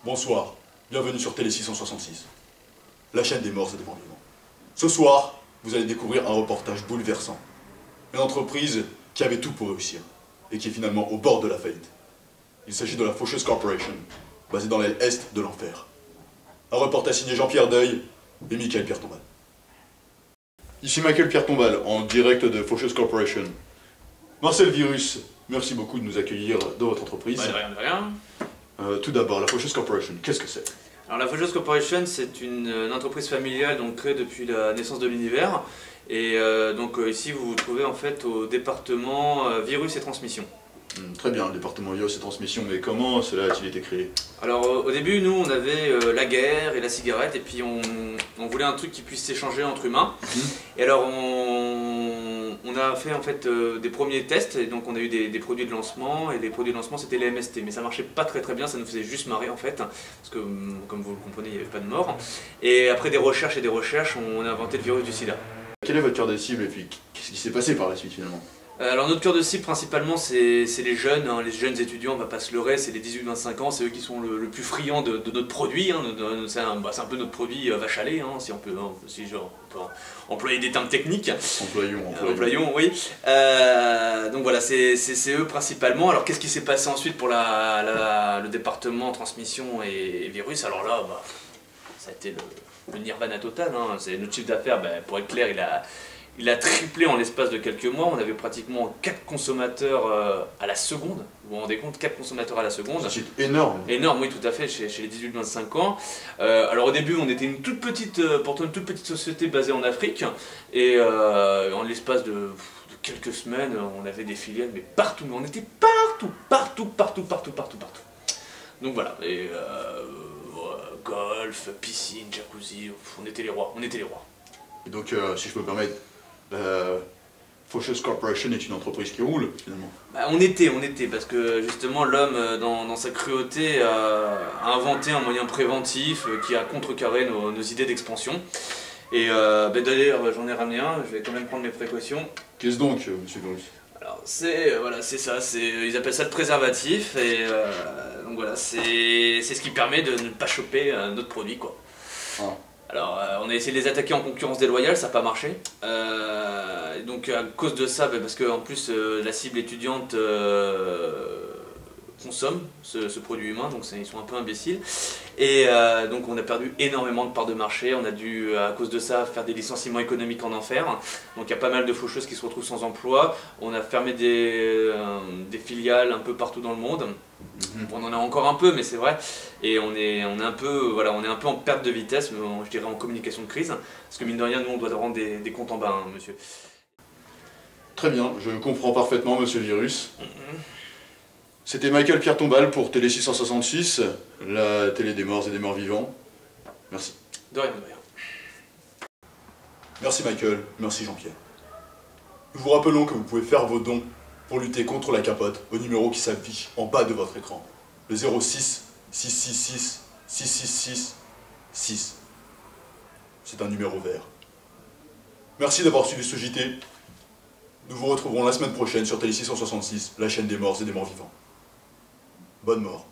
Bonsoir, bienvenue sur Télé 666, la chaîne des morts et des morts vivants. Ce soir, vous allez découvrir un reportage bouleversant. Une entreprise qui avait tout pour réussir, et qui est finalement au bord de la faillite. Il s'agit de la Faucheuse Corporation, basée dans l'aile est de l'enfer. Un reportage signé Jean-Pierre Deuil et Michael Pierre Tombal. Ici Michael Pierre Tombal, en direct de Faucheuse Corporation. Marcel Virus, merci beaucoup de nous accueillir dans votre entreprise. De rien, de rien. Tout d'abord, la Faucheuse Corporation, qu'est-ce que c'est? Alors la Faucheuse Corporation, c'est une entreprise familiale donc, créée depuis la naissance de l'univers. Et ici, vous vous trouvez en fait au département virus et transmission. Très bien, le département virus et transmission, mais comment cela a-t-il été créé? Alors au début, nous, on avait la guerre et la cigarette, et puis on voulait un truc qui puisse s'échanger entre humains. Et alors on a fait en fait des premiers tests, et donc on a eu des produits de lancement, et les produits de lancement c'était les MST, mais ça marchait pas très bien, ça nous faisait juste marrer en fait, parce que comme vous le comprenez, il n'y avait pas de mort. Et après des recherches, on a inventé le virus du sida. Quel est votre cœur de cible et puis qu'est-ce qui s'est passé par la suite finalement? Alors notre cœur de cible principalement c'est les jeunes, hein, les jeunes étudiants, on va pas se leurrer, c'est les 18-25 ans, c'est eux qui sont le plus friands de notre produit, hein, c'est un peu notre produit vache à lait, hein, si on peut employer des termes techniques. Employons, oui. Donc voilà, c'est eux principalement. Alors qu'est-ce qui s'est passé ensuite pour le département transmission et virus? Alors là, ça a été le nirvana total, hein. C'est notre chiffre d'affaires, pour être clair, il a triplé en l'espace de quelques mois. On avait pratiquement 4 consommateurs à la seconde. Vous vous rendez compte, 4 consommateurs à la seconde. C'est énorme. Énorme, oui, tout à fait, chez les 18-25 ans. Alors au début, on était pourtant une toute petite société basée en Afrique. Et en l'espace de quelques semaines, on avait des filiales, mais partout. On était partout. Donc voilà, et golf, piscine, jacuzzi, on était les rois. Et donc, si je peux me permettre, la Faucheuse Corporation est une entreprise qui roule, finalement. On était, parce que justement l'homme, dans sa cruauté, a inventé un moyen préventif qui a contrecarré nos idées d'expansion. Et d'ailleurs, j'en ai ramené un, je vais quand même prendre mes précautions. Qu'est-ce donc, monsieur Virus? Alors, c'est ça, ils appellent ça le préservatif, et donc voilà, c'est ce qui permet de ne pas choper notre produit, quoi. Ah. Alors, on a essayé de les attaquer en concurrence déloyale, ça n'a pas marché. Donc, à cause de ça, parce qu'en plus, la cible étudiante consomme ce produit humain, donc ils sont un peu imbéciles. Et donc, on a perdu énormément de parts de marché. On a dû, à cause de ça, faire des licenciements économiques en enfer. Donc, il y a pas mal de faucheuses qui se retrouvent sans emploi. On a fermé des filiales un peu partout dans le monde. On en a encore un peu, mais c'est vrai, et on est un peu en perte de vitesse, je dirais en communication de crise, parce que mine de rien, nous on doit rendre des comptes en bas, hein, monsieur. Très bien, je comprends parfaitement, monsieur Virus. C'était Michael Pierre Tombal pour Télé 666, la télé des morts et des morts vivants. Merci. De rien. Merci Michael, merci Jean-Pierre. Nous vous rappelons que vous pouvez faire vos dons pour lutter contre la capote au numéro qui s'affiche en bas de votre écran, le 06 666 666 6. C'est un numéro vert. Merci d'avoir suivi ce JT. Nous vous retrouverons la semaine prochaine sur Télé 666, la chaîne des morts et des morts vivants. Bonne mort.